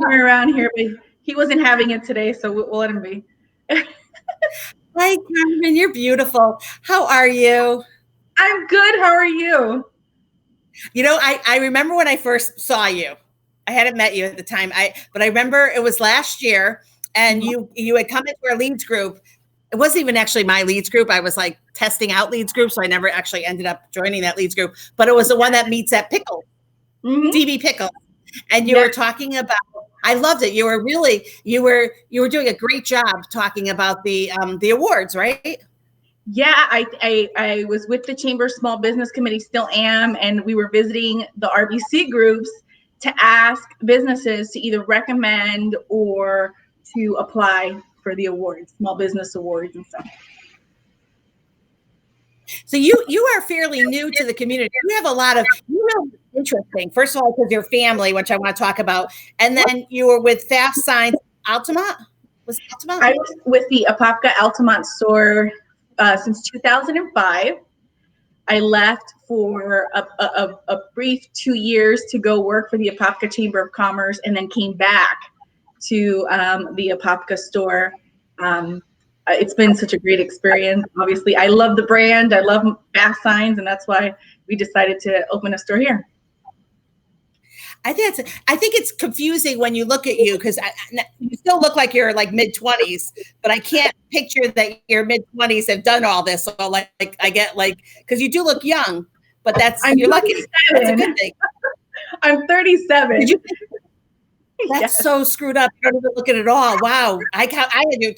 somewhere around here, but he wasn't having it today, so we'll let him be. Hi, Carmen, you're beautiful. How are you? I'm good. How are you? You know, I remember when I first saw you. I hadn't met you at the time. But I remember it was last year, and you had come into our leads group. It wasn't even actually my leads group. I was like testing out leads group, so I never actually ended up joining that leads group. But it was the one that meets at Pickle, DB Pickle, and you were talking about. I loved it. You were doing a great job talking about the awards, right? Yeah, I was with the Chamber Small Business Committee, still am, and we were visiting the RBC groups to ask businesses to either recommend or to apply for the awards, small business awards and stuff. So you are fairly new to the community. You have a lot of interesting. First of all, because your family, which I want to talk about, and then you were with FASTSIGNS Altamont. Was it Altamont? I was with the Apopka Altamont store since 2005. I left for a brief 2 years to go work for the Apopka Chamber of Commerce, and then came back to the Apopka store. It's been such a great experience. Obviously, I love the brand. I love FASTSIGNS, and that's why we decided to open a store here. I think it's confusing when you look at you, because you still look like you're like mid-20s, but I can't picture that your mid-20s have done all this. So like I get because you do look young, but you're lucky. That's a good thing. I'm 37. That's so screwed up. You don't even look at it all. Wow. I had you.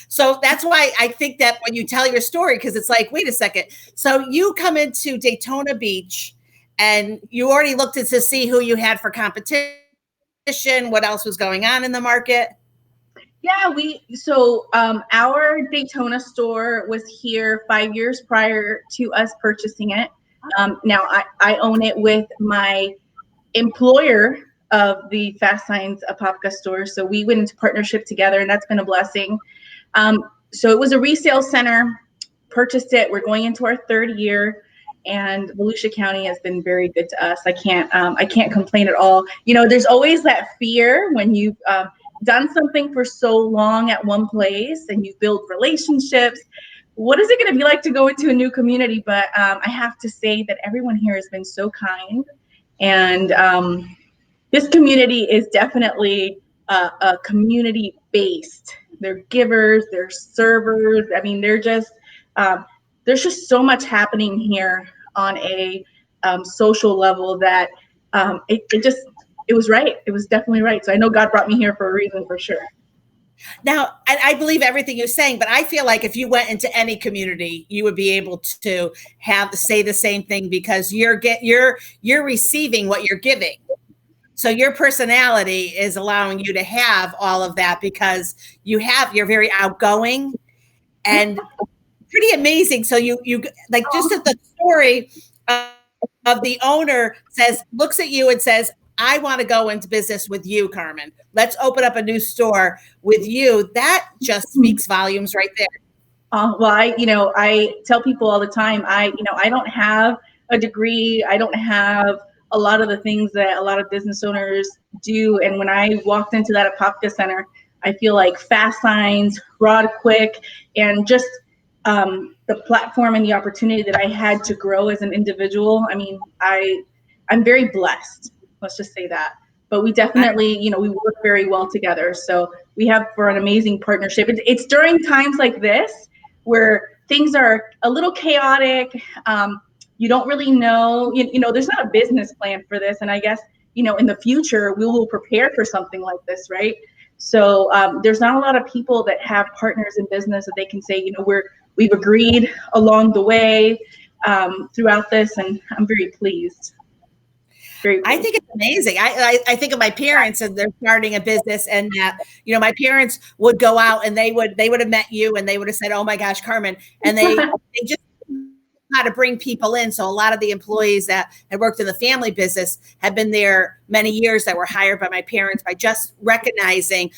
So that's why I think that when you tell your story, because it's like, wait a second. So you come into Daytona Beach, and you already looked to see who you had for competition, what else was going on in the market. Yeah, our Daytona store was here 5 years prior to us purchasing it. Now I own it with my employer of the FASTSIGNS Apopka store. So we went into partnership together, and that's been a blessing. So it was a resale center, purchased it. We're going into our third year, and Volusia County has been very good to us. I can't complain at all. You know, there's always that fear when you've done something for so long at one place and you build relationships. What is it going to be like to go into a new community? But I have to say that everyone here has been so kind, and this community is definitely a community based. They're givers, they're servers. I mean, there's just so much happening here on a social level that it was right. It was definitely right. So I know God brought me here for a reason, for sure. Now, I believe everything you're saying, but I feel like if you went into any community, you would be able to say the same thing, because you're receiving what you're giving. So your personality is allowing you to have all of that, because you're very outgoing and pretty amazing. So you like, just at the story of the owner looks at you and says, I want to go into business with you, Carmen. Let's open up a new store with you. That just speaks volumes right there. Well, I tell people all the time, I don't have a degree. I don't have a lot of the things that a lot of business owners do. And when I walked into that Apopka Center, I feel like FASTSIGNS, Rod Quick, and just the platform and the opportunity that I had to grow as an individual. I mean, I'm very blessed. Let's just say that. But we definitely, we work very well together. So we have for an amazing partnership. It's during times like this where things are a little chaotic. You don't really know, there's not a business plan for this. And I guess, in the future, we will prepare for something like this, right? So there's not a lot of people that have partners in business that they can say, we've agreed along the way throughout this, and I'm very pleased. I think it's amazing. I think of my parents, and they're starting a business, and my parents would go out and they would have met you, and they would have said, "Oh my gosh, Carmen," and they just how to bring people in. So a lot of the employees that had worked in the family business have been there many years, that were hired by my parents, by just recognizing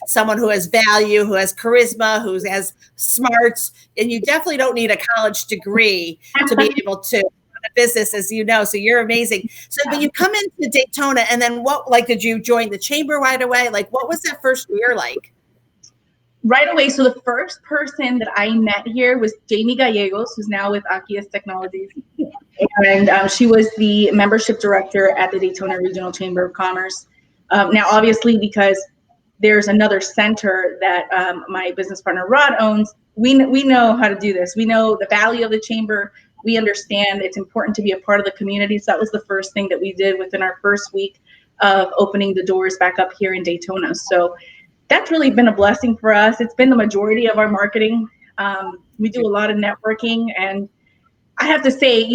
someone who has value, who has charisma, who has smarts. And you definitely don't need a college degree to be able to the business, as you know, so you're amazing. So when you come into Daytona, and then what, like, did you join the chamber right away? Like, what was that first year like? Right away. So the first person that I met here was Jamie Gallegos, who's now with Akias Technologies. And she was the membership director at the Daytona Regional Chamber of Commerce. Now, obviously, because there's another center that my business partner Rod owns, we know how to do this. We know the value of the chamber. We understand it's important to be a part of the community. So that was the first thing that we did within our first week of opening the doors back up here in Daytona. So that's really been a blessing for us. It's been the majority of our marketing. We do a lot of networking, and I have to say,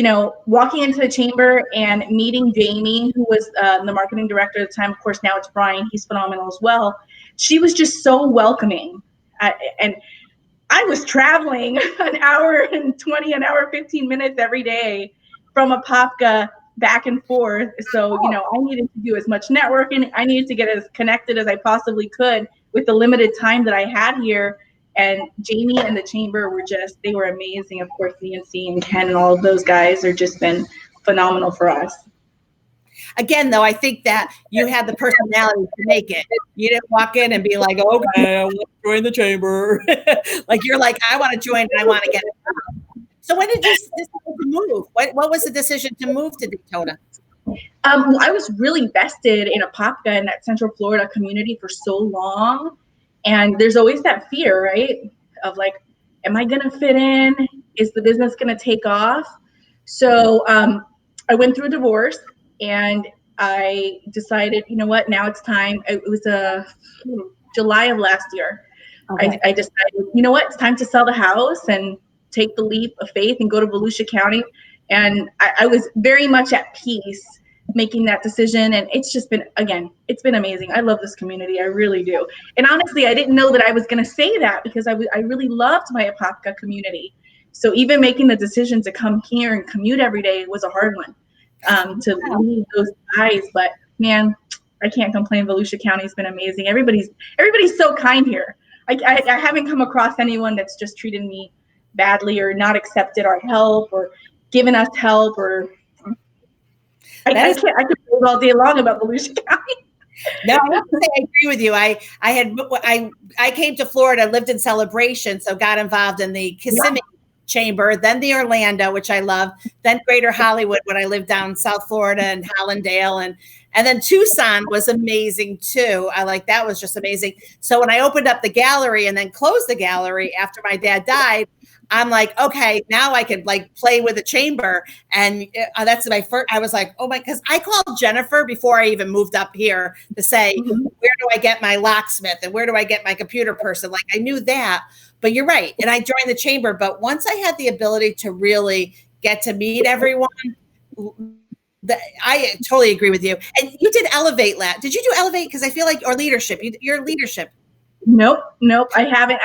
walking into the chamber and meeting Jamie, who was the marketing director at the time, of course, now it's Brian, he's phenomenal as well. She was just so welcoming. And I was traveling an hour and 20, an hour, 15 minutes every day from Apopka back and forth. So, I needed to do as much networking. I needed to get as connected as I possibly could with the limited time that I had here. And Jamie and the chamber they were amazing. Of course, Nancy and Ken and all of those guys are just been phenomenal for us. Again, though, I think that you had the personality to make it. You didn't walk in and be like, okay, I want to join the chamber. Like, you're like, I want to join and I want to get it. So when did you decide to move? What was the decision to move to Daytona? I was really vested in Apopka in that Central Florida community for so long. And there's always that fear, right? Of like, am I going to fit in? Is the business going to take off? So I went through a divorce and I decided, you know what, now it's time. It was July of last year. Okay. I decided, you know what, it's time to sell the house and take the leap of faith and go to Volusia County. And I was very much at peace making that decision. And it's just been, again, it's been amazing. I love this community. I really do. And honestly, I didn't know that I was going to say that because I really loved my Apopka community. So even making the decision to come here and commute every day was a hard one to leave those guys. But man, I can't complain. Volusia County has been amazing. Everybody's so kind here. I haven't come across anyone that's just treated me badly or not accepted our help or given us help or I could go all day long about Volusia County. No, I have to say I agree with you. I came to Florida, lived in Celebration, so got involved in the Kissimmee Chamber, then the Orlando, which I love, then Greater Hollywood when I lived down in South Florida and Hallandale, and then Tucson was amazing too. That was just amazing. So when I opened up the gallery and then closed the gallery after my dad died, I'm like, okay, now I could like play with the chamber. And that's my first, I was like, oh my, because I called Jennifer before I even moved up here to say, where do I get my locksmith and where do I get my computer person? Like I knew that, but you're right. And I joined the chamber, but once I had the ability to really get to meet everyone, I totally agree with you. And you did Elevate Lab. Did you do Elevate? Because I feel like, or leadership, your leadership. Nope, I haven't.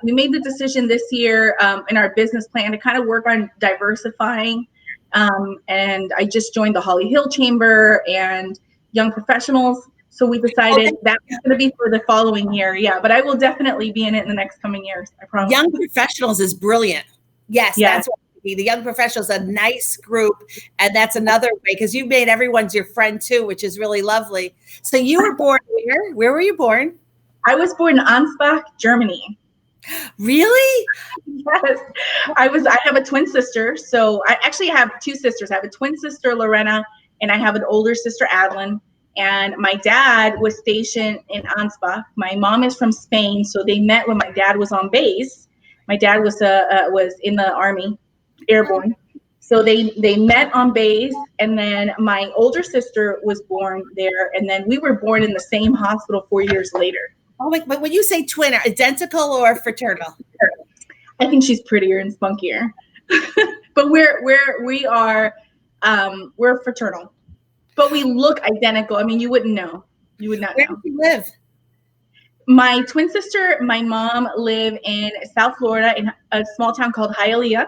We made the decision this year in our business plan to kind of work on diversifying. And I just joined the Holly Hill Chamber and Young Professionals. So we decided that was going to be for the following year. Yeah, but I will definitely be in it in the next coming years. I promise. Young Professionals is brilliant. Yes. That's what the Young Professionals, a nice group. And that's another way because you made everyone's your friend too, which is really lovely. So you were born where? Where were you born? I was born in Ansbach, Germany. Really? Yes. I have a twin sister. So I actually have two sisters. I have a twin sister, Lorena, and I have an older sister, Adrienne. And my dad was stationed in Ansbach. My mom is from Spain. So they met when my dad was on base. My dad was in the Army, airborne. So they met on base, and then my older sister was born there, and then we were born in the same hospital 4 years later. Oh, but when you say twin, identical or fraternal? I think she's prettier and spunkier, but we are we're fraternal, but we look identical. I mean, you wouldn't know. You would not know. Where do you live? My twin sister, my mom live in South Florida in a small town called Hialeah.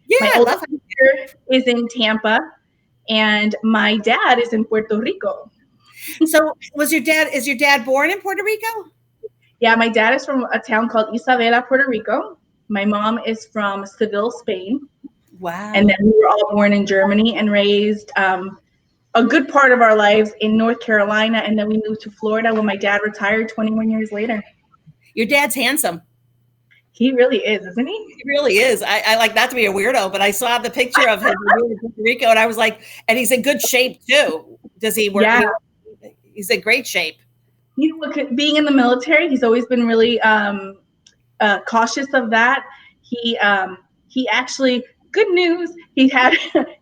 Yeah, my older sister is in Tampa, and my dad is in Puerto Rico. So is your dad born in Puerto Rico? Yeah, my dad is from a town called Isabela, Puerto Rico. My mom is from Seville, Spain. Wow. And then we were all born in Germany and raised a good part of our lives in North Carolina. And then we moved to Florida when my dad retired 21 years later. Your dad's handsome. He really is, isn't he? He really is. I like, not to be a weirdo, but I saw the picture of him in Puerto Rico, and I was like, and he's in good shape too. Does he work? Yeah. He's in great shape. You know, being in the military, he's always been really cautious of that. He actually, good news, he had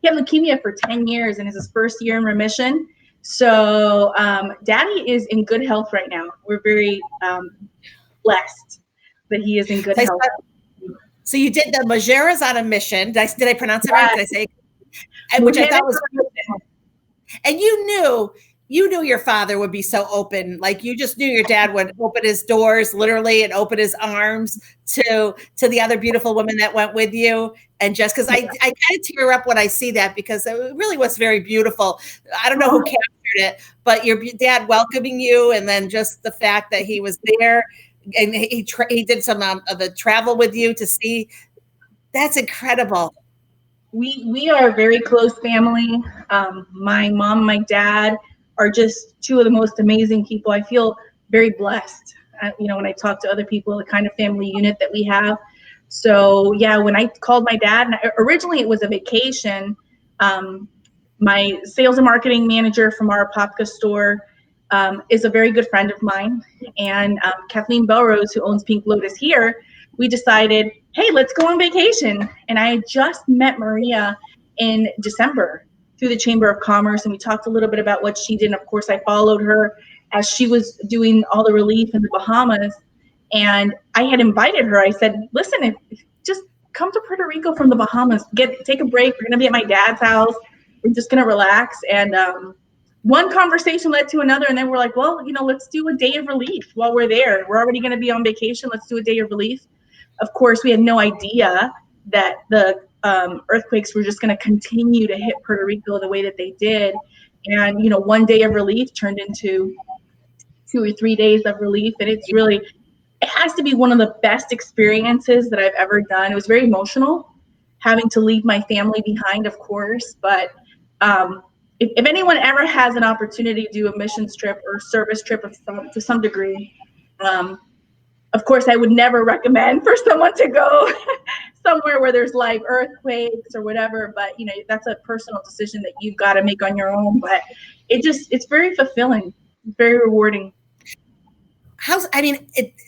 leukemia for 10 years and is his first year in remission. So Daddy is in good health right now. We're very blessed that he is in good health. So you did the Majeras on a Mission. Did I pronounce it right? Did I say? And which I thought was. And you knew your father would be so open. Like, you just knew your dad would open his doors literally and open his arms to the other beautiful women that went with you. And just because I kind of tear up when I see that, because it really was very beautiful. I don't know who captured it, but your dad welcoming you, and then just the fact that he was there, and he did some of the travel with you to see. That's incredible. We are a very close family. My mom, my dad are just two of the most amazing people. I feel very blessed, when I talk to other people, the kind of family unit that we have. So yeah, when I called my dad, and originally it was a vacation, my sales and marketing manager from our Apopka store is a very good friend of mine. And Kathleen Belrose, who owns Pink Lotus here, we decided, hey, let's go on vacation. And I had just met Maria in December through the Chamber of Commerce, and we talked a little bit about what she did. And of course, I followed her as she was doing all the relief in the Bahamas. And I had invited her. I said, listen, just come to Puerto Rico from the Bahamas. Take a break. We're going to be at my dad's house. We're just going to relax. And one conversation led to another. And then we're like, well, let's do a day of relief while we're there. We're already going to be on vacation. Let's do a day of relief. Of course, we had no idea that the earthquakes were just going to continue to hit Puerto Rico the way that they did. And, one day of relief turned into 2 or 3 days of relief. And it has to be one of the best experiences that I've ever done. It was very emotional, having to leave my family behind, of course. But if anyone ever has an opportunity to do a missions trip or service trip to some degree, of course, I would never recommend for someone to go somewhere where there's like earthquakes or whatever. But, that's a personal decision that you've got to make on your own. But it's very fulfilling, very rewarding.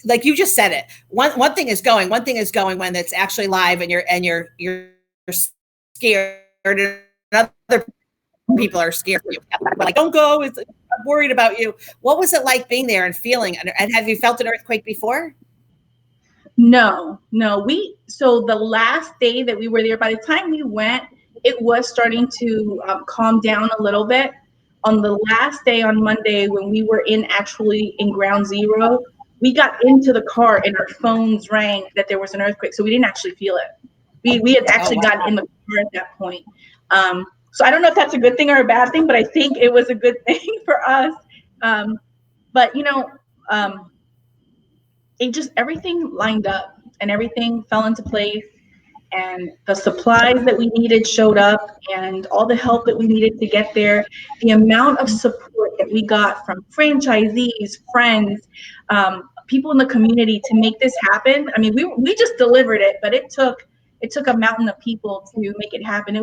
Like you just said it. One thing is going when it's actually live, and you're scared, and other people are scared for you. Like, don't go. I'm worried about you. What was it like being there and feeling? And have you felt an earthquake before? No. So the last day that we were there, by the time we went, it was starting to calm down a little bit. On the last day, on Monday, when we were actually in ground zero, we got into the car and our phones rang that there was an earthquake. So we didn't actually feel it. We had actually gotten in the car at that point. So I don't know if that's a good thing or a bad thing, but I think it was a good thing for us. But it just, everything lined up and everything fell into place. And the supplies that we needed showed up, and all the help that we needed to get there. The amount of support that we got from franchisees, friends, people in the community to make this happen. I mean, we just delivered it, but it took a mountain of people to make it happen.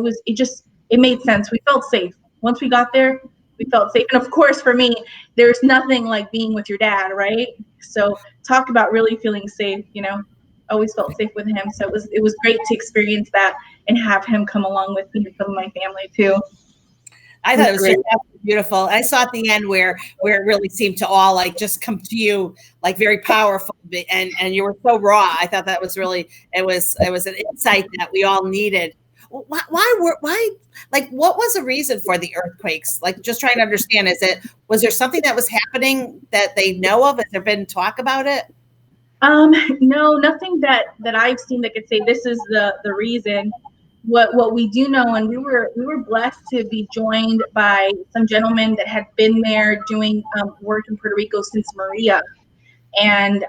It made sense. We felt safe. Once we got there, we felt safe. And of course, for me, there's nothing like being with your dad, right? So talk about really feeling safe, always felt safe with him. So it was great to experience that and have him come along with me and some of my family too. I thought it was beautiful. I saw at the end where it really seemed to all like just come to you, like very powerful, and you were so raw. I thought that was really, it was an insight that we all needed. Why, like, what was the reason for the earthquakes? Like, just trying to understand, was there something that was happening that they know of? Has there been talk about it? No, nothing that I've seen that could say this is the reason. What we do know, and we were blessed to be joined by some gentlemen that had been there doing work in Puerto Rico since Maria. And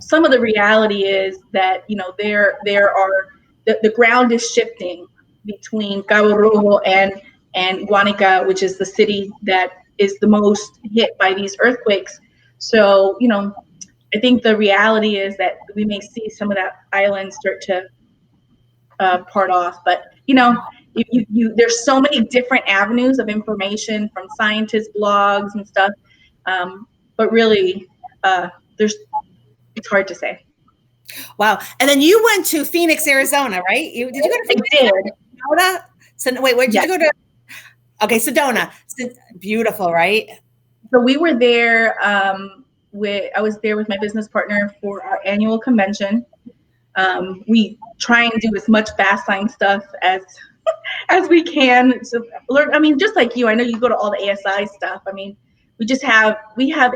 some of the reality is that there are the ground is shifting between Cabo Rojo and Guanica, which is the city that is the most hit by these earthquakes. So, I think the reality is that we may see some of that island start to part off, but there's so many different avenues of information from scientist blogs and stuff, but really, it's hard to say. Wow. And then you went to Phoenix, Arizona, right? Did you go to Phoenix? I did. Sedona? So, wait, where did you go to? Okay, Sedona. Beautiful, right? So we were there. I was there with my business partner for our annual convention. We try and do as much FASTSIGNS stuff as we can. So learn. I mean, just like you, I know you go to all the ASI stuff. I mean, we have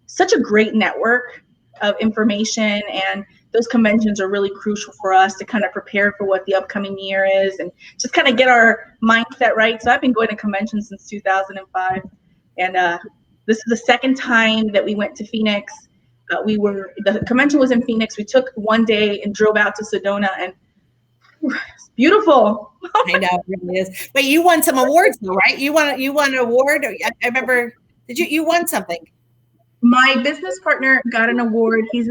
such a great network of information, and those conventions are really crucial for us to kind of prepare for what the upcoming year is and just kind of get our mindset right. So I've been going to conventions since 2005, and this is the second time that we went to Phoenix. The convention was in Phoenix. We took one day and drove out to Sedona, and it's beautiful. I know, it really is. Wait, you won some awards though, right? You won an award. I remember. You won something? My business partner got an award. He's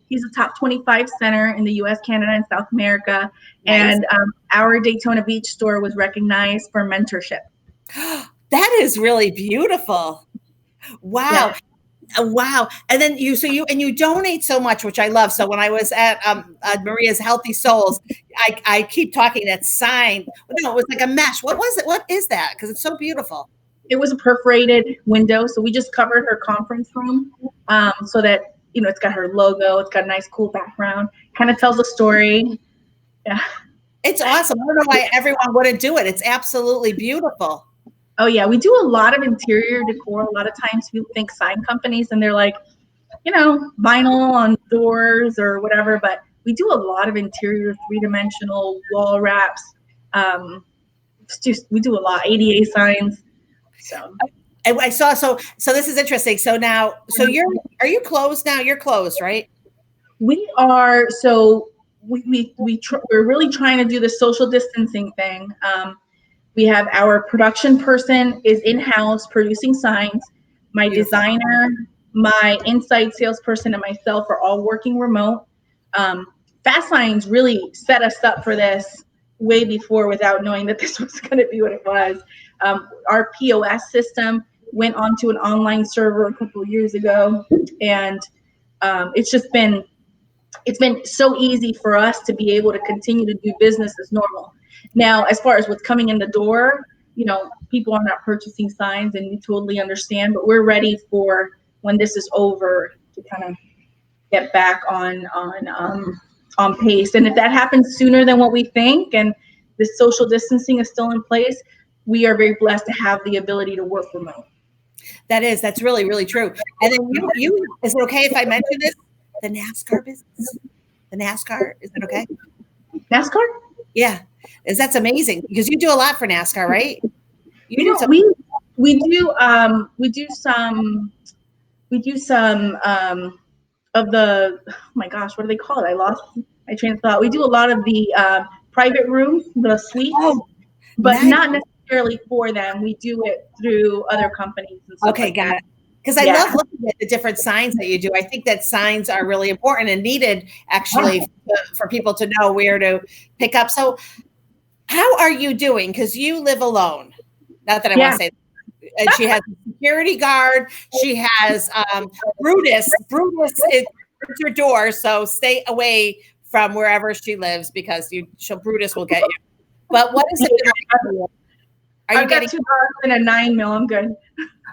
he's a top 25 center in the U.S., Canada, and South America. Nice. And our Daytona Beach store was recognized for mentorship. That is really beautiful. Wow. Yeah. Wow. And then you donate so much, which I love. So when I was at Maria's Healthy Souls, I keep talking that sign. No, it was like a mesh. What was it? What is that? Because it's so beautiful. It was a perforated window. So we just covered her conference room so that, it's got her logo. It's got a nice, cool background. Kind of tells a story. Yeah. It's awesome. I don't know why everyone wouldn't do it. It's absolutely beautiful. Oh, yeah. We do a lot of interior decor. A lot of times people think sign companies and they're like, vinyl on doors or whatever. But we do a lot of interior, three-dimensional wall wraps. We do a lot. ADA signs. So I saw. So this is interesting. So now, are you closed now? You're closed, right? We are. So we're really trying to do the social distancing thing. We have our production person is in-house producing signs. My designer, my inside salesperson, and myself are all working remote. FASTSIGNS really set us up for this way before without knowing that this was going to be what it was. Our POS system went onto an online server a couple of years ago, and it's been so easy for us to be able to continue to do business as normal. Now, as far as what's coming in the door, people are not purchasing signs, and we totally understand, but we're ready for when this is over to kind of get back on pace. And if that happens sooner than what we think, and the social distancing is still in place, we are very blessed to have the ability to work remote. That's really, really true. And then you is it okay if I mention this? The NASCAR business? The NASCAR, is it okay? NASCAR? Yeah. That's amazing because you do a lot for NASCAR, right? We do some of the, oh my gosh, what do they call it? I lost my train of thought. We do a lot of the private rooms, the suites, but nice. Not necessarily for them. We do it through other companies. And stuff like got it. Because I love looking at the different signs that you do. I think that signs are really important and needed actually for people to know where to pick up. So how are you doing? Because you live alone. Not that I want to say that. And she has a security guard. She has Brutus. Brutus is at your door, so stay away from wherever she lives because Brutus will get you. But what is it? I've got 2 dogs and a 9mm. I'm good.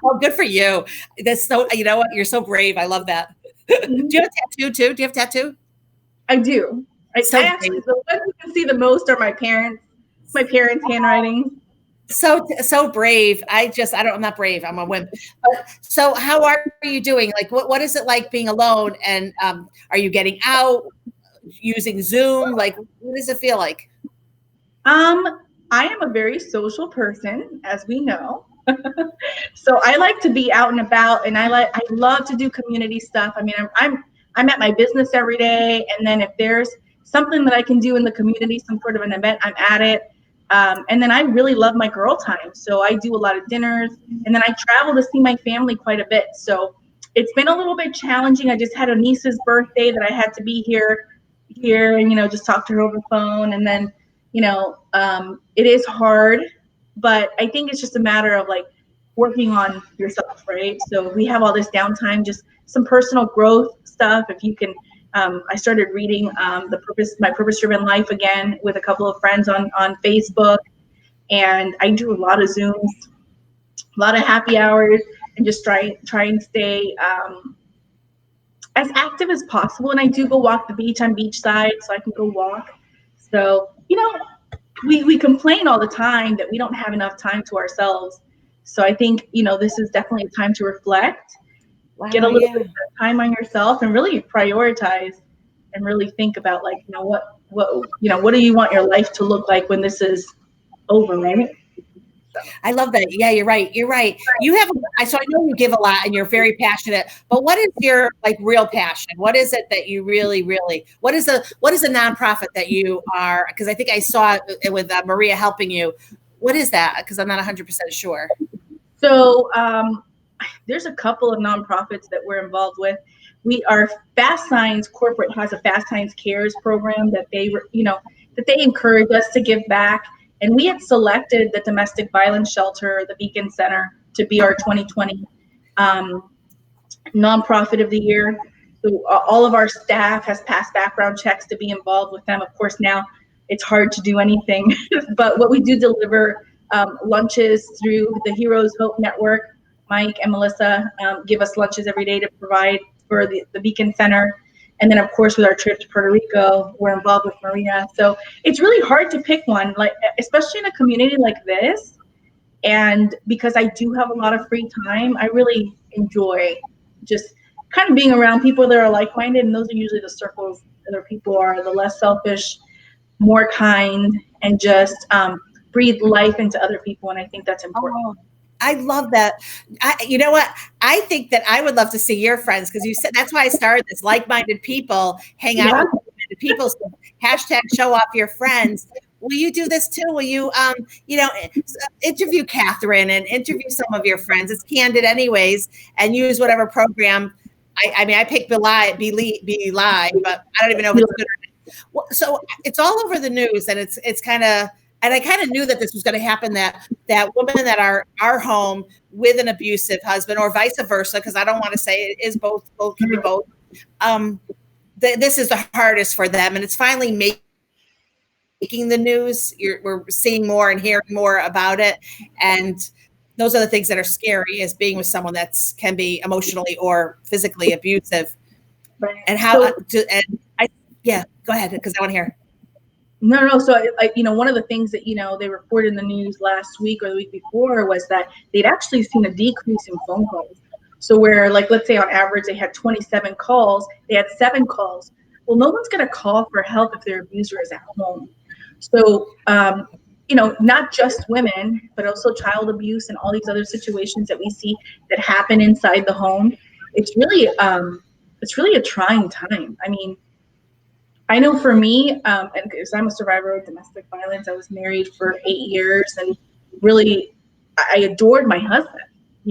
Oh, good for you. That's so. You know what? You're so brave. I love that. Do you have a tattoo too? Do you have a tattoo? I do. I actually, the ones you can see the most are my parents' handwriting. So brave. I'm not brave. I'm a wimp. But, so how are you doing? Like, what is it like being alone? And are you getting out using Zoom? Like, what does it feel like? I am a very social person, as we know. So I like to be out and about, and I love to do community stuff. I mean, I'm at my business every day, and then if there's something that I can do in the community, some sort of an event, I'm at it. And then I really love my girl time. So I do a lot of dinners, and then I travel to see my family quite a bit. So it's been a little bit challenging. I just had a niece's birthday that I had to be here and, just talk to her over the phone. And then, it is hard, but I think it's just a matter of like working on yourself, right? So we have all this downtime, just some personal growth stuff. If you can, I started reading My Purpose Driven Life again with a couple of friends on Facebook, and I do a lot of Zooms, a lot of happy hours, and just try and stay as active as possible. And I do go walk the beach. I'm beachside, so I can go walk. So, we complain all the time that we don't have enough time to ourselves. So I think, this is definitely a time to reflect, get a little bit of time on yourself, and really prioritize and really think about like, what do you want your life to look like when this is over, right? I love that. Yeah, you're right. You're right. You have, so I know you give a lot and you're very passionate, but what is your like real passion? What is it that you really, what is a nonprofit that you are? Because I think I saw it with Maria helping you. What is that? Because I'm not 100% sure. So there's a couple of nonprofits that we're involved with. Our FASTSIGNS corporate has a FASTSIGNS Cares program that they encourage us to give back. And we had selected the Domestic Violence Shelter, the Beacon Center, to be our 2020 nonprofit of the year. So all of our staff has passed background checks to be involved with them. Of course, now it's hard to do anything, but what we do deliver lunches through the Heroes Hope Network. Mike and Melissa give us lunches every day to provide for the Beacon Center. And then, of course, with our trip to Puerto Rico, we're involved with Maria. So it's really hard to pick one, like especially in a community like this. And because I do have a lot of free time, I really enjoy just kind of being around people that are like-minded. And those are usually the circles that people are the less selfish, more kind, and just breathe life into other people. And I think that's important. Oh. I love that. You know what? I think that I would love to see your friends, because you said that's why I started this. Like-minded people hang out with like-minded people. So hashtag show off your friends. Will you do this too? Will you, interview Catherine and interview some of your friends? It's Candid anyways, and use whatever program. I mean, I picked Be Live, but I don't even know if it's good or not. So it's all over the news, and it's kind of. And I kind of knew that this was going to happen, that women that are home with an abusive husband or vice versa, because I don't want to say it is both can be both. This is the hardest for them. And it's finally making the news. We're seeing more and hearing more about it. And those are the things that are scary, is being with someone that can be emotionally or physically abusive. Right. And go ahead, because I want to hear. No. So, one of the things that, they reported in the news last week or the week before was that they'd actually seen a decrease in phone calls. So where, like, let's say on average they had 27 calls, they had 7 calls. Well, no one's going to call for help if their abuser is at home. So, not just women, but also child abuse and all these other situations that we see that happen inside the home. It's really a trying time. I mean, I know for me, and because I'm a survivor of domestic violence, I was married for 8 years, and really, I adored my husband.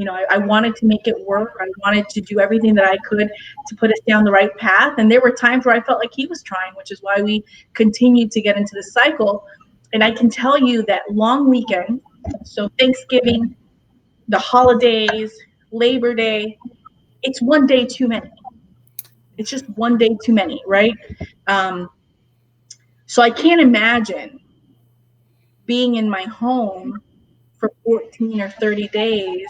I wanted to make it work. I wanted to do everything that I could to put us down the right path. And there were times where I felt like he was trying, which is why we continued to get into the cycle. And I can tell you that long weekend, so Thanksgiving, the holidays, Labor Day, it's one day too many. It's just one day too many, right? So I can't imagine being in my home for 14 or 30 days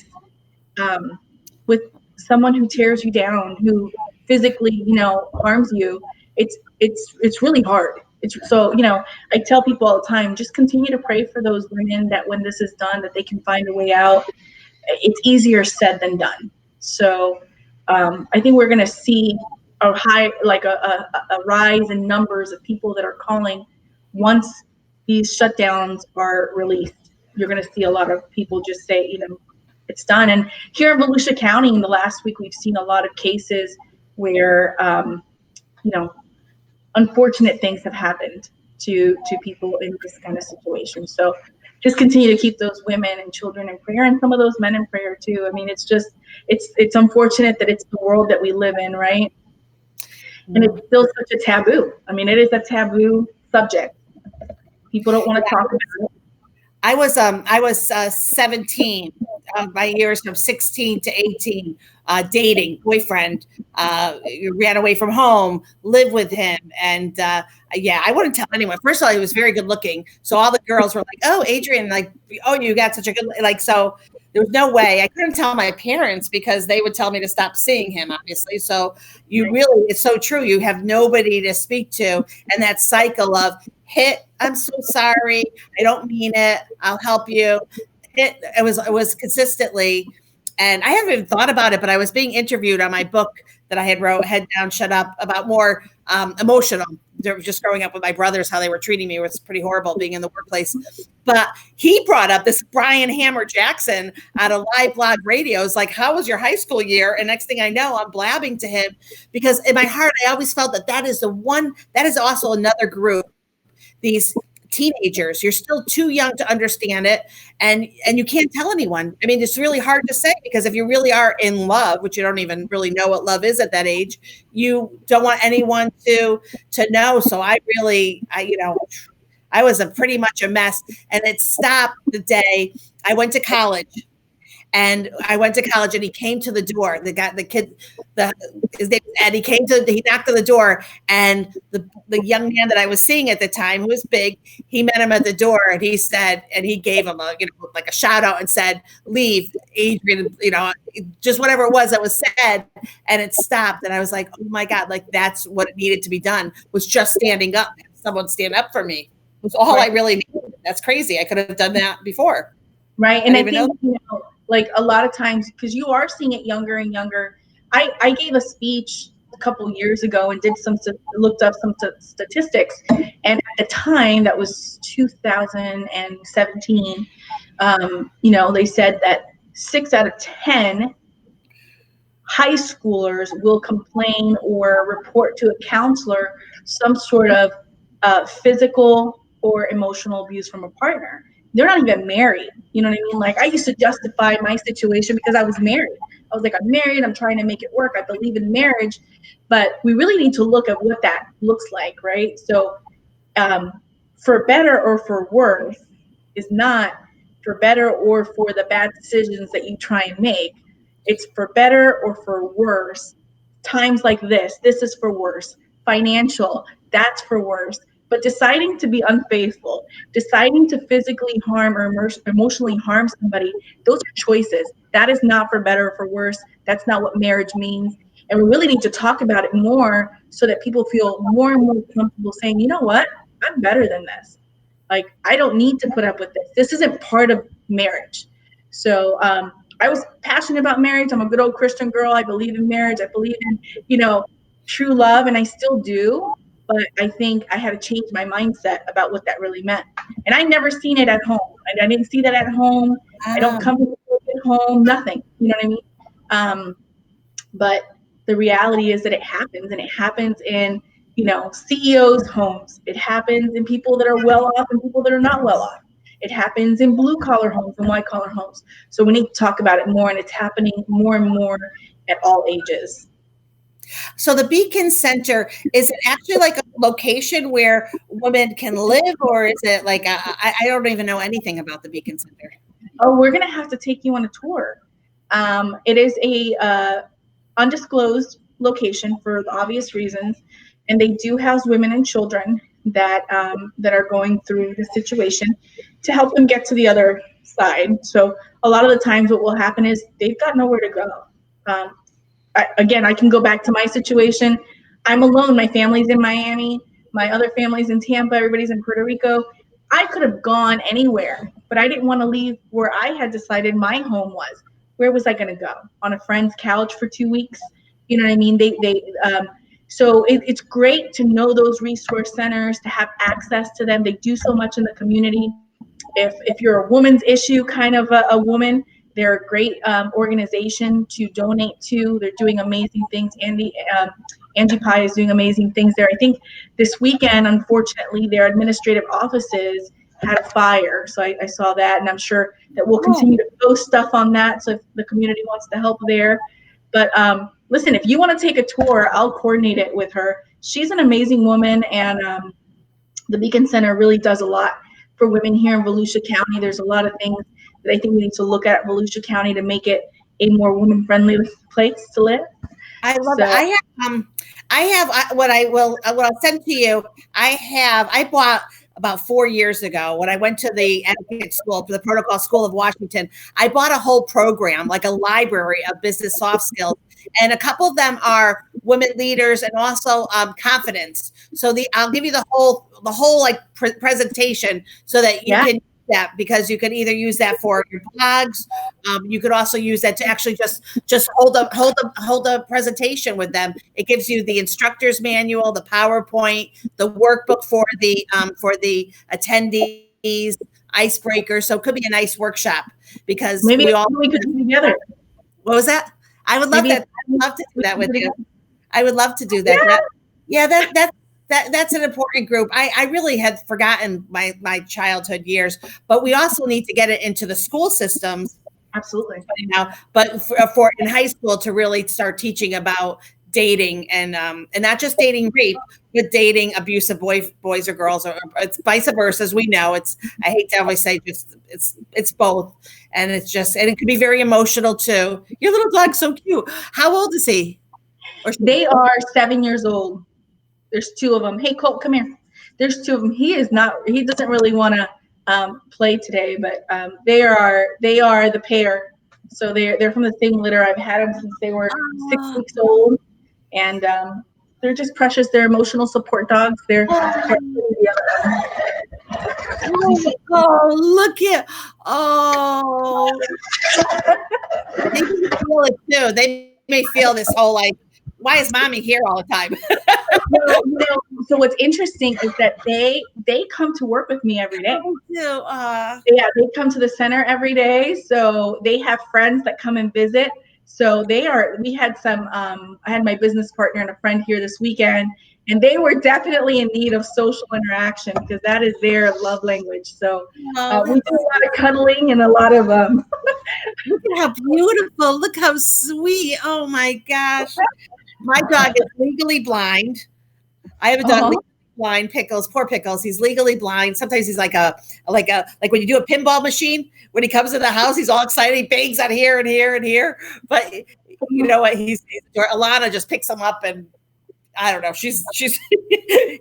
with someone who tears you down, who physically, harms you. It's really hard. I tell people all the time, just continue to pray for those women that when this is done, that they can find a way out. It's easier said than done. So I think we're going to see a rise in numbers of people that are calling once these shutdowns are released. You're going to see a lot of people just say, it's done. And here in Volusia County, in the last week, we've seen a lot of cases where, unfortunate things have happened to people in this kind of situation. So just continue to keep those women and children in prayer, and some of those men in prayer too. I mean, it's unfortunate that it's the world that we live in, right? And it's still such a taboo. I mean, it is a taboo subject. People don't want to talk about it. I was 17. My years from 16 to 18, dating boyfriend, ran away from home, lived with him, and yeah, I wouldn't tell anyone. First of all, he was very good looking, so all the girls were like, "Oh, Adrienne, like, oh, you got such a good like." So there was no way I couldn't tell my parents because they would tell me to stop seeing him, obviously. So you really, it's so true. You have nobody to speak to, and that cycle of I'm so sorry, I don't mean it, I'll help you. It was consistently, and I haven't even thought about it, but I was being interviewed on my book that I had wrote, Head Down, Shut Up, about more emotional. Just growing up with my brothers, how they were treating me was pretty horrible being in the workplace. But he brought up this Brian Hammer Jackson on a live blog radio. It's like, how was your high school year? And next thing I know, I'm blabbing to him because in my heart, I always felt that is the one, that is also another group. These teenagers, you're still too young to understand it, and you can't tell anyone. I mean, it's really hard to say because if you really are in love, which you don't even really know what love is at that age, you don't want anyone to know. So I was pretty much a mess, and it stopped the day I went to college. And I went to college, and he came to the door. His name was Ed. He knocked on the door, and the young man that I was seeing at the time, who was big, he met him at the door, and he said, and he gave him like a shout out and said, "Leave, Adrienne," just whatever it was that was said, and it stopped. And I was like, oh my God, like that's what needed to be done, was just standing up. Someone stand up for me. It was all I really needed. That's crazy. I could have done that before. Right. And I think, like a lot of times, because you are seeing it younger and younger. I gave a speech a couple years ago and looked up some statistics. And at the time, that was 2017, they said that 6 out of 10 high schoolers will complain or report to a counselor some sort of physical or emotional abuse from a partner. They're not even married. You know what I mean? Like, I used to justify my situation because I was married. I was like, I'm married, I'm trying to make it work, I believe in marriage. But we really need to look at what that looks like, right? So for better or for worse is not for better or for the bad decisions that you try and make. It's for better or for worse. Times like this is for worse. Financial, that's for worse. But deciding to be unfaithful, deciding to physically harm or emotionally harm somebody, those are choices. That is not for better or for worse. That's not what marriage means. And we really need to talk about it more so that people feel more and more comfortable saying, you know what, I'm better than this. Like, I don't need to put up with this. This isn't part of marriage. So I was passionate about marriage. I'm a good old Christian girl. I believe in marriage. I believe in, true love, and I still do. But I think I had to change my mindset about what that really meant. And I never seen it at home. I didn't see that at home. I don't come to at home, nothing. You know what I mean? But the reality is that it happens, and it happens in, CEOs' homes. It happens in people that are well off and people that are not well off. It happens in blue collar homes and white collar homes. So we need to talk about it more, and it's happening more and more at all ages. So the Beacon Center, is it actually like a location where women can live, or is it like I don't even know anything about the Beacon Center? Oh, we're gonna have to take you on a tour. It is a undisclosed location for the obvious reasons, and they do house women and children that are going through the situation to help them get to the other side. So a lot of the times, what will happen is they've got nowhere to go. I can go back to my situation. I'm alone. My family's in Miami. My other family's in Tampa. Everybody's in Puerto Rico. I could have gone anywhere, but I didn't want to leave where I had decided my home was. Where was I going to go? On a friend's couch for 2 weeks? You know what I mean? So it's great to know those resource centers, to have access to them. They do so much in the community. If you're a woman's issue kind of a woman, they're a great organization to donate to. They're doing amazing things. Angie Pie is doing amazing things there. I think this weekend, unfortunately, their administrative offices had a fire. So I saw that, and I'm sure that we'll continue to post stuff on that. So if the community wants to help there. But listen, if you want to take a tour, I'll coordinate it with her. She's an amazing woman, and the Beacon Center really does a lot for women here in Volusia County. There's a lot of things that I think we need to look at Volusia County to make it a more woman-friendly place to live. I love it. What I'll send to you. I bought about 4 years ago when I went to the etiquette school, the protocol school of Washington. I bought a whole program, like a library of business soft skills. And a couple of them are women leaders and also confidence. So I'll give you the whole like presentation so that you can use that, because you can either use that for your blogs. You could also use that to actually just hold a presentation with them. It gives you the instructor's manual, the PowerPoint, the workbook for the attendees, icebreaker. So it could be a nice workshop, because maybe we could do together. What was that? I would love that. I would love to do that with you. I would love to do that. Yeah, that's an important group. I really had forgotten my childhood years, but we also need to get it into the school systems. Absolutely. But for in high school to really start teaching about dating and not just dating rape, but dating abusive boys or girls, or it's vice versa. As we know, I hate to always say it's both, and it can be very emotional too. Your little dog's so cute. How old is he? They are 7 years old. There's two of them. Hey, Colt, come here. There's two of them. He doesn't really want to play today, but they are the pair. So they're from the same litter. I've had them since they were 6 weeks old, and they're just precious. They're emotional support dogs. They're look at they can feel it too. They may feel this whole like, why is mommy here all the time? So what's interesting is that they come to work with me every day. Yeah, they come to the center every day. So they have friends that come and visit. So we had some, I had my business partner and a friend here this weekend, and they were definitely in need of social interaction, because that is their love language. So we do a lot of cuddling and a lot of Look at how beautiful. Look how sweet. Oh my gosh. My dog is legally blind. I have a dog legally blind, Pickles, poor Pickles. He's legally blind. Sometimes he's like like when you do a pinball machine, when he comes to the house, he's all excited. He bangs on here and here and here. But you know what? Alana just picks him up, and I don't know. She's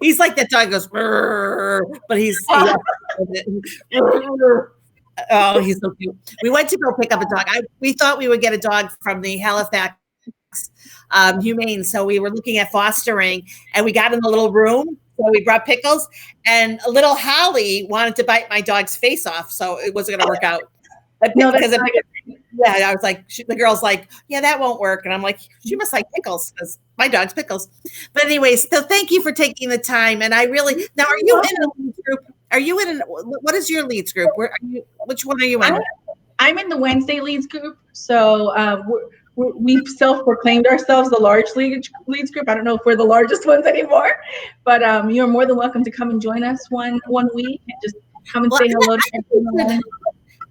he's like that dog goes, but he's oh, he's so cute. We went to go pick up a dog. We thought we would get a dog from the Halifax Humane. So we were looking at fostering, and we got in the little room. So we brought Pickles, and a little Holly wanted to bite my dog's face off. So it wasn't going to work out. No, I was like, the girl's like, yeah, that won't work. And I'm like, she must like Pickles, because my dog's Pickles. But anyways, so thank you for taking the time. And are you in a leads group? What is your leads group? Which one are you in? I'm in the Wednesday leads group. So we've self-proclaimed ourselves the large leads group. I don't know if we're the largest ones anymore, but you're more than welcome to come and join us one week and just come and say hello to everyone.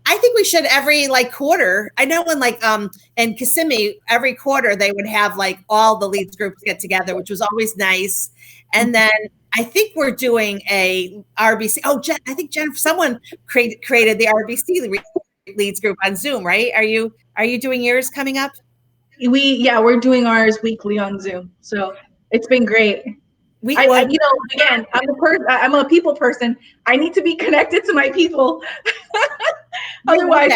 I think we should every quarter. I know in in Kissimmee, every quarter they would have all the leads groups get together, which was always nice. And then I think we're doing a RBC. Oh, I think someone created the RBC leads group on Zoom, right? Are you doing yours coming up? We're doing ours weekly on Zoom. So it's been great. Again, I'm a people person. I need to be connected to my people. Otherwise,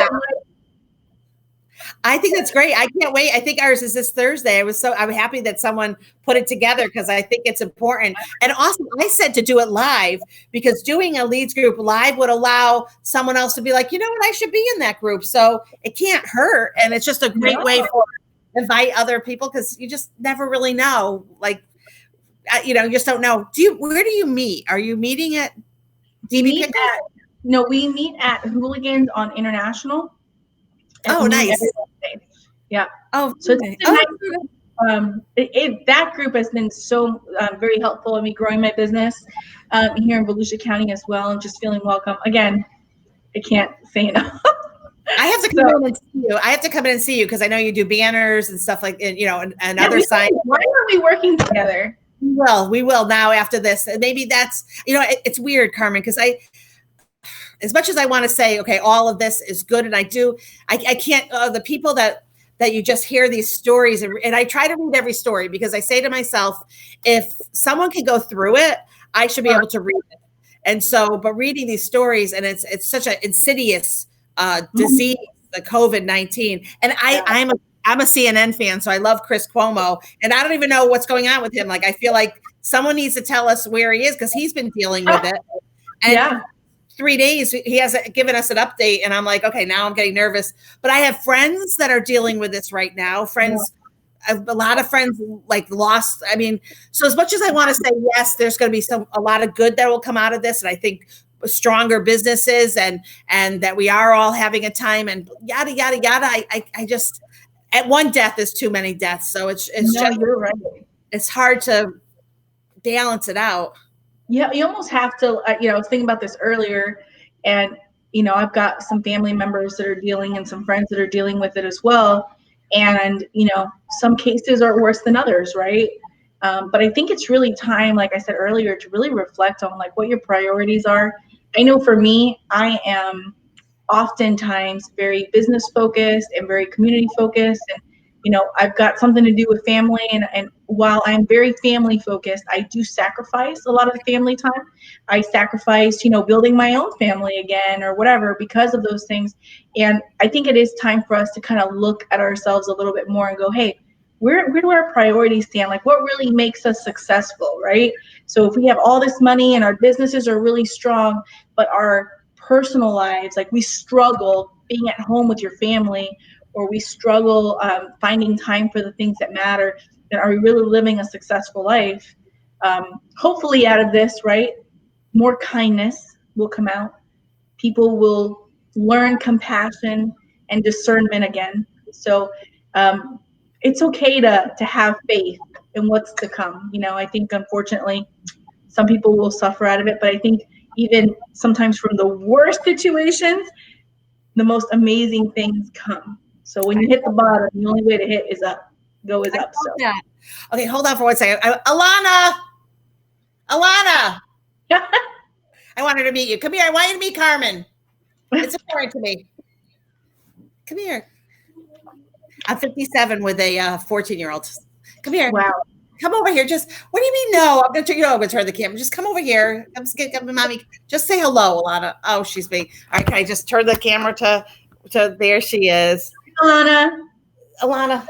I think that's great. I can't wait. I think ours is this Thursday. I'm happy that someone put it together, because I think it's important. And also, I said to do it live, because doing a leads group live would allow someone else to be like, you know what, I should be in that group. So it can't hurt. And it's just a great way to invite other people, because you just never really know. You just don't know. Where do you meet? Are you meeting at DB? No, we meet at Hooligans on International. Oh, nice. Yeah. Oh, so okay. that group has been so very helpful in me growing my business here in Volusia County as well, and just feeling welcome. Again, I can't say enough. I have to come in and see you. I have to come in and see you because I know you do banners and stuff like, you know, and other signs. Why aren't we working together? We will now after this. And maybe that's, you know, it's weird, Carmen, because as much as I want to say, okay, all of this is good, and I can't, the people that you just hear these stories, and I try to read every story because I say to myself, if someone can go through it, I should be able to read it. And so, but reading these stories, and it's such an insidious disease, the COVID-19. And I'm a CNN fan, so I love Chris Cuomo, and I don't even know what's going on with him. Like, I feel like someone needs to tell us where he is because he's been dealing with it. And 3 days, he hasn't given us an update, and I'm like, okay, now I'm getting nervous. But I have friends that are dealing with this right now. A lot of friends like lost. I mean, so as much as I want to say yes, there's going to be a lot of good that will come out of this, and I think stronger businesses and that we are all having a time and yada yada yada. I just, at one death is too many deaths, so it's just, you're right. It's hard to balance it out. Yeah, you almost have to. You know, I was thinking about this earlier, and you know, I've got some family members that are dealing, and some friends that are dealing with it as well. And you know, some cases are worse than others, right? But I think it's really time, like I said earlier, to really reflect on like what your priorities are. I know for me, I am oftentimes very business focused and very community focused, and you know, I've got something to do with family, and while I'm very family focused, I do sacrifice a lot of the family time. I sacrifice, you know, building my own family again or whatever because of those things. And I think it is time for us to kind of look at ourselves a little bit more and go, hey, where do our priorities stand? Like, what really makes us successful, right? So if we have all this money and our businesses are really strong, but our personal lives, like we struggle being at home with your family, or we struggle finding time for the things that matter, then are we really living a successful life? Hopefully out of this, right, more kindness will come out. People will learn compassion and discernment again. So it's okay to have faith in what's to come. You know, I think unfortunately some people will suffer out of it, but I think even sometimes from the worst situations, the most amazing things come. So when you hit the bottom, the only way to hit is up. Go is up. So. Okay, hold on for 1 second. Alana, I wanted to meet you. Come here. I want you to meet Carmen. It's important to me. Come here. I'm 57 with a 14-year-old. Come here. Wow. Come over here. Just, what do you mean? No, I'm going to turn the camera. Just come over here. Come, mommy. Just say hello, Alana. Oh, she's me. All right. Can I just turn the camera to there she is. Alana.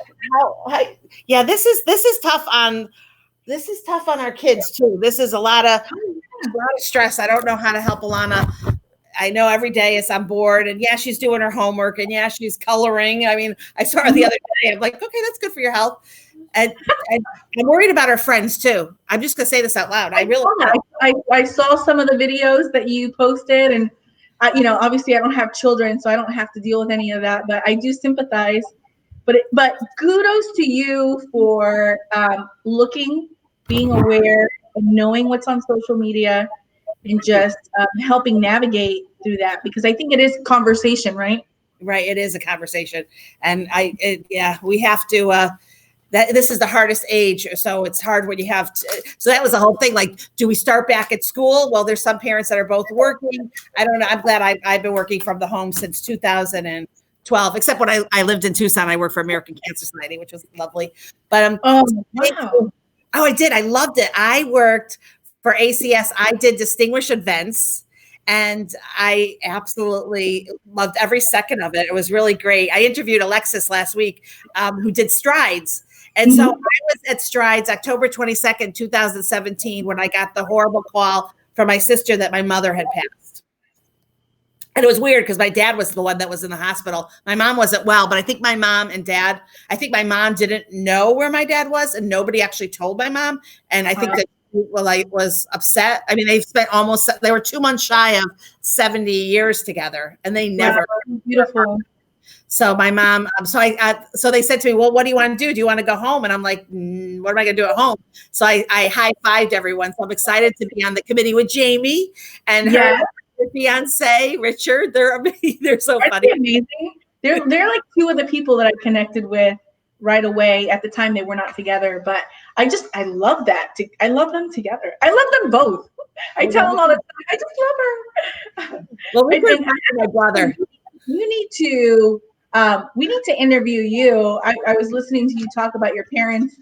Yeah, this is tough on our kids too. This is a lot of stress. I don't know how to help Alana. I know every day is I'm bored, and yeah, she's doing her homework, and yeah, she's coloring. I mean, I saw her the other day. I'm like, okay, that's good for your health. And I'm worried about her friends too. I'm just gonna say this out loud. I saw some of the videos that you posted, and you know, obviously I don't have children, so I don't have to deal with any of that, but I do sympathize. But kudos to you for looking, being aware, and knowing what's on social media, and just helping navigate through that, because I think it is conversation, right? Right, it is a conversation, and we have to. That this is the hardest age, so it's hard when you have to, so that was the whole thing. Like, do we start back at school? Well, there's some parents that are both working. I don't know. I'm glad I've been working from the home since 2012, except when I lived in Tucson. I worked for American Cancer Society, which was lovely. But wow. Oh, I did. I loved it. I worked for ACS. I did distinguished events, and I absolutely loved every second of it. It was really great. I interviewed Alexis last week, who did Strides. And so I was at Strides October 22nd, 2017, when I got the horrible call from my sister that my mother had passed. And it was weird because my dad was the one that was in the hospital. My mom wasn't well, but I think my mom didn't know where my dad was, and nobody actually told my mom. And I think that I was upset. I mean, they were 2 months shy of 70 years together, and they never. Wow, beautiful. So my mom, so they said to me, well, what do you want to do? Do you want to go home? And I'm like, what am I going to do at home? So I high-fived everyone. So I'm excited to be on the committee with Jamie and her fiance, Richard. They're so funny. Amazing. They're like two of the people that I connected with right away. At the time they were not together, but I love that. I love them together. I love them both. I tell them all the time, I just love her. Well, Richard's my brother. You need to, we need to interview you. I was listening to you talk about your parents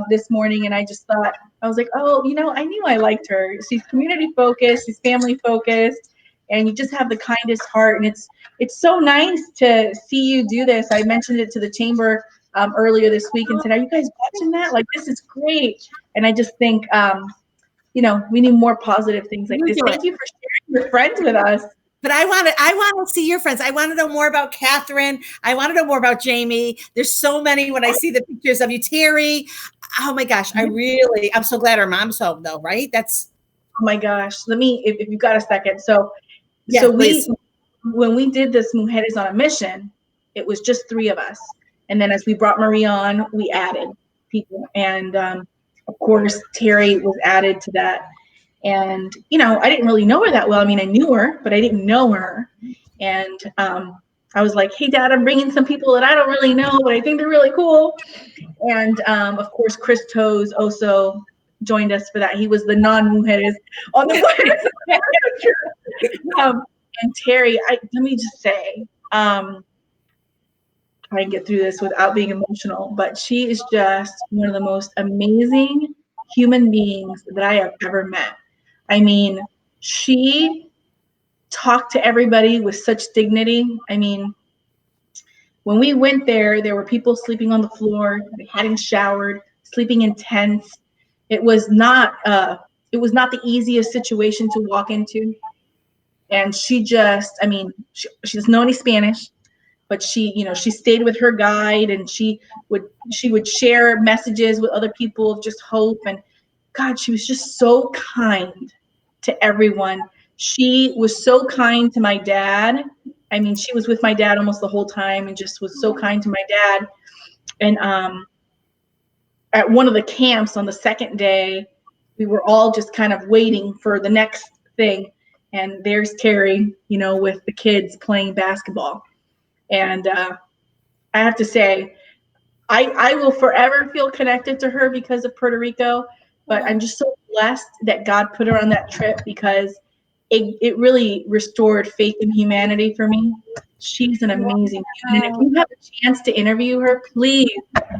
this morning, and I just thought, I was like, oh, I knew I liked her. She's community focused, she's family focused, and you just have the kindest heart. And it's so nice to see you do this. I mentioned it to the chamber earlier this week and said, are you guys watching that? Like, this is great. And I just think, we need more positive things like this. Thank you for sharing your friends with us. But I want to see your friends. I want to know more about Catherine. I want to know more about Jamie. There's so many when I see the pictures of you, Terry. Oh my gosh, I'm so glad our mom's home though, right? That's. Oh my gosh. Let me, if you've got a second. So when we did this Mujeres on a Mission, it was just 3 of us. And then as we brought Marie on, we added people. And of course, Terry was added to that. And, I didn't really know her that well. I mean, I knew her, but I didn't know her. And I was like, hey, Dad, I'm bringing some people that I don't really know, but I think they're really cool. And, of course, Chris Toes also joined us for that. He was the non-Mujeres on the and Terry, let me just say, try and get through this without being emotional, but she is just one of the most amazing human beings that I have ever met. I mean, she talked to everybody with such dignity. I mean, when we went there were people sleeping on the floor. They hadn't showered, sleeping in tents. It was not the easiest situation to walk into. And she just, she doesn't know any Spanish, but she stayed with her guide, and she would share messages with other people of just hope. And God, she was just so kind to everyone. She was so kind to my dad. I mean, she was with my dad almost the whole time and just was so kind to my dad. And at one of the camps on the second day, we were all just kind of waiting for the next thing. And there's Terry, with the kids playing basketball. And I have to say, I will forever feel connected to her because of Puerto Rico. But I'm just so blessed that God put her on that trip, because it really restored faith in humanity for me. She's an amazing human. And if you have a chance to interview her, please.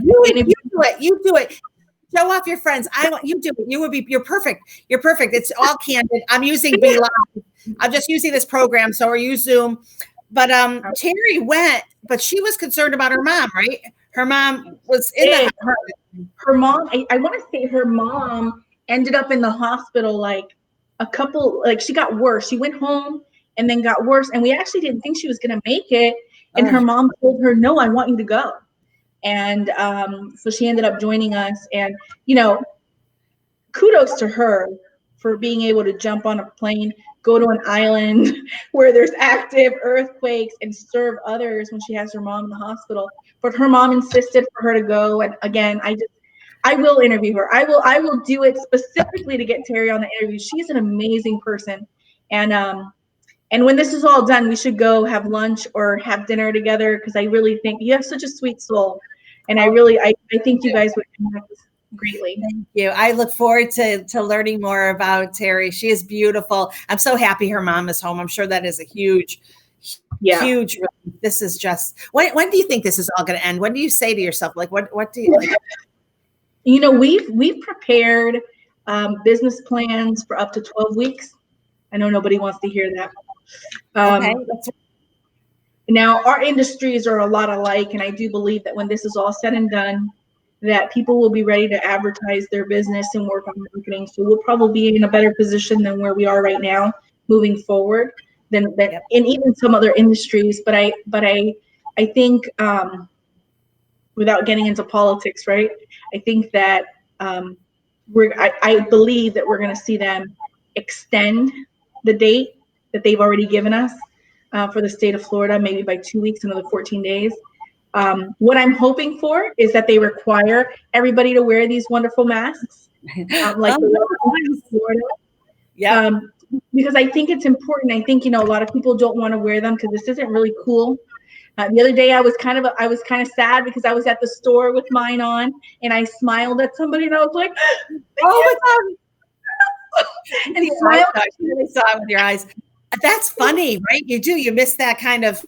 You do it. Show off your friends. You do it. You're perfect. You're perfect. It's all Candid. I'm using Be Live. I'm just using this program. So are you Zoom? But Terry went, but she was concerned about her mom, right? Her mom was in her mom. I want to say her mom ended up in the hospital she got worse. She went home and then got worse. And we actually didn't think she was going to make it. And her mom told her, no, I want you to go. And so she ended up joining us. And, kudos to her for being able to jump on a plane, go to an island where there's active earthquakes, and serve others when she has her mom in the hospital. But her mom insisted for her to go. And again, I will interview her. I will do it specifically to get Terry on the interview. She's an amazing person. And when this is all done, we should go have lunch or have dinner together, because I really think you have such a sweet soul. And I think you guys would connect greatly. Thank you. I look forward to learning more about Terry. She is beautiful. I'm so happy her mom is home. I'm sure that is a huge. This is just, when do you think this is all going to end? When do you say to yourself, like, what do you like? We've prepared business plans for up to 12 weeks. I know nobody wants to hear that. Okay. Now, our industries are a lot alike, and I do believe that when this is all said and done, that people will be ready to advertise their business and work on marketing. So we'll probably be in a better position than where we are right now moving forward than in even some other industries. But I think without getting into politics, right? I think that I believe that we're going to see them extend the date that they've already given us. for the state of Florida, maybe by 2 weeks, another 14 days. What I'm hoping for is that they require everybody to wear these wonderful masks, like the one in Florida. Yeah. Because I think it's important. I think, a lot of people don't want to wear them because this isn't really cool. The other day I was kind of sad because I was at the store with mine on and I smiled at somebody and I was like, oh my God. and smiled. I saw it with your eyes. That's funny, right? You miss that kind of.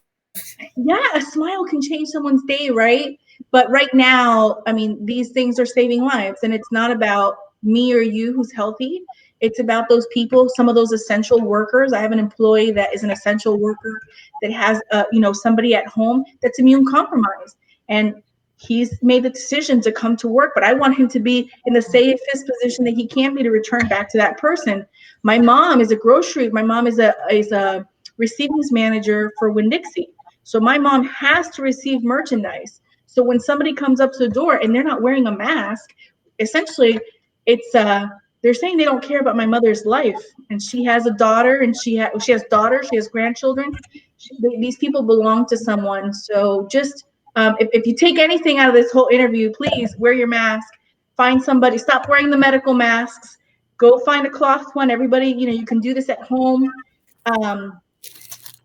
Yeah, a smile can change someone's day, right? But right now, I mean, these things are saving lives, and it's not about me or you who's healthy. It's about those people, some of those essential workers. I have an employee that is an essential worker that has, somebody at home that's immune compromised, and he's made the decision to come to work. But I want him to be in the safest position that he can be to return back to that person. My mom is a receivings manager for Winn-Dixie. So my mom has to receive merchandise. So when somebody comes up to the door and they're not wearing a mask, essentially it's they're saying they don't care about my mother's life. And she has a daughter, and she has daughters, she has grandchildren. These people belong to someone. So just if you take anything out of this whole interview, please wear your mask. Find somebody. Stop wearing the medical masks. Go find a cloth one. Everybody, you can do this at home.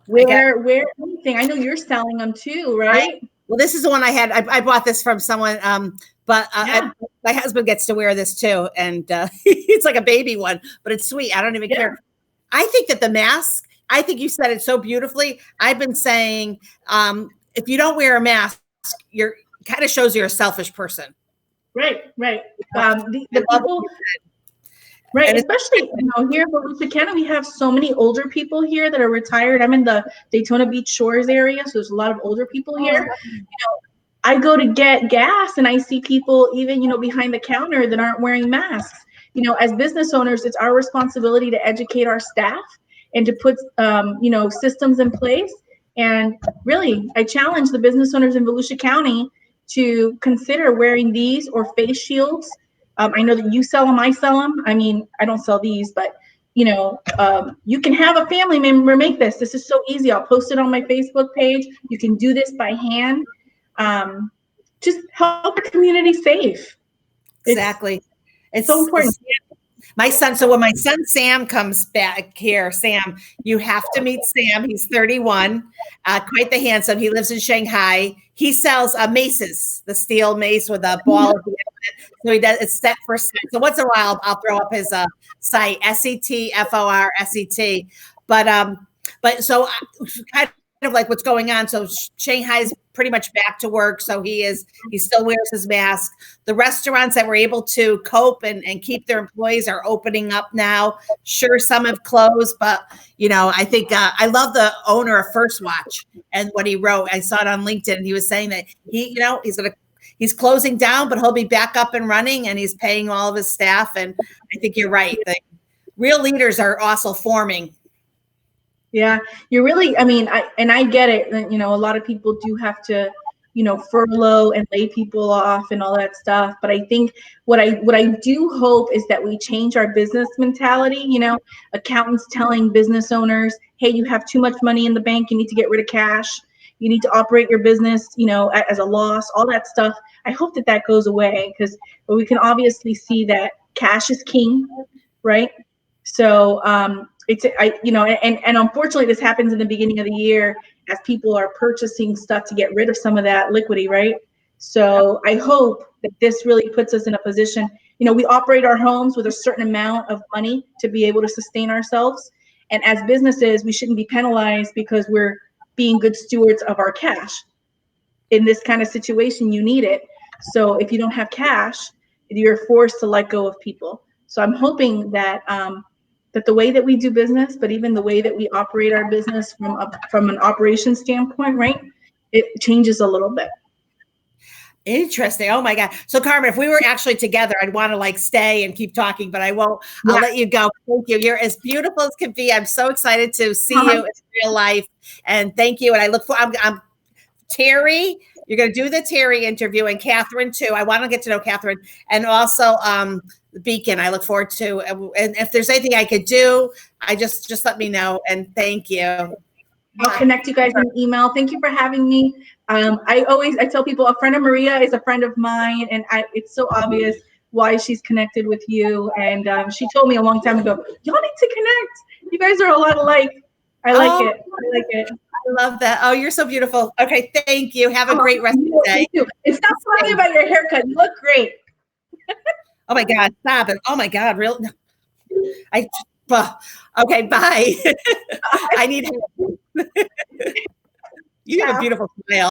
Wear anything. I know you're selling them too, right? Well, this is the one I had. I bought this from someone, but my husband gets to wear this too, and it's like a baby one, but it's sweet. I don't even care. I think that the mask. I think you said it so beautifully. I've been saying, if you don't wear a mask, you're kind of shows you're a selfish person. Right. The people. Right, and especially here in Volusia County, we have so many older people here that are retired. I'm in the Daytona Beach Shores area, so there's a lot of older people here. I go to get gas and I see people even behind the counter that aren't wearing masks. As business owners, it's our responsibility to educate our staff and to put systems in place. And really, I challenge the business owners in Volusia County to consider wearing these or face shields. I know that you sell them, I sell them. I mean, I don't sell these, but you can have a family member make this. This is so easy. I'll post it on my Facebook page. You can do this by hand. Just help the community safe. Exactly. It's so important. My son, so when my son Sam comes back here, Sam, you have to meet Sam. He's 31, quite the handsome. He lives in Shanghai. He sells maces, the steel mace with a ball at the end of it. So he does, it's set for set. So once in a while, I'll throw up his site, SETFORSET. But so kind of like what's going on. So Shanghai's pretty much back to work. So he still wears his mask. The restaurants that were able to cope and keep their employees are opening up now. Sure, some have closed, but I think I love the owner of First Watch and what he wrote. I saw it on LinkedIn, and he was saying that he's closing down, but he'll be back up and running, and he's paying all of his staff. And I think you're right. The real leaders are also forming. Yeah, you're really, I get it. A lot of people do have to, furlough and lay people off and all that stuff. But I think what I do hope is that we change our business mentality. Accountants telling business owners, hey, you have too much money in the bank. You need to get rid of cash. You need to operate your business, as a loss, all that stuff. I hope that goes away because we can obviously see that cash is king, right? So, and unfortunately this happens in the beginning of the year as people are purchasing stuff to get rid of some of that liquidity, right? So I hope that this really puts us in a position, we operate our homes with a certain amount of money to be able to sustain ourselves. And as businesses, we shouldn't be penalized because we're being good stewards of our cash. In this kind of situation, you need it. So if you don't have cash, you're forced to let go of people. So I'm hoping that that the way that we do business, but even the way that we operate our business from an operations standpoint, right, it changes a little bit. Interesting. Oh my God. So Carmen, if we were actually together, I'd want to stay and keep talking, but I won't. I'll let you go. Thank you. You're as beautiful as can be. I'm so excited to see you in real life. And thank you. And I look for, I'm Terry. You're going to do the Terry interview, and Catherine too. I want to get to know Catherine, and also Beacon. I look forward to, and if there's anything I could do, I just let me know. And thank you. I'll connect you guys in email. Thank you for having me. I tell people a friend of Maria is a friend of mine, and it's so obvious why she's connected with you. And she told me a long time ago, y'all need to connect. You guys are a lot alike. I like it. I like it. I love that. Oh, you're so beautiful. Okay, thank you. Have a great rest of the day. And stop talking about your haircut. You look great. Oh my God, stop it. Oh my God, real. Okay, bye. I need help. You have a beautiful smile.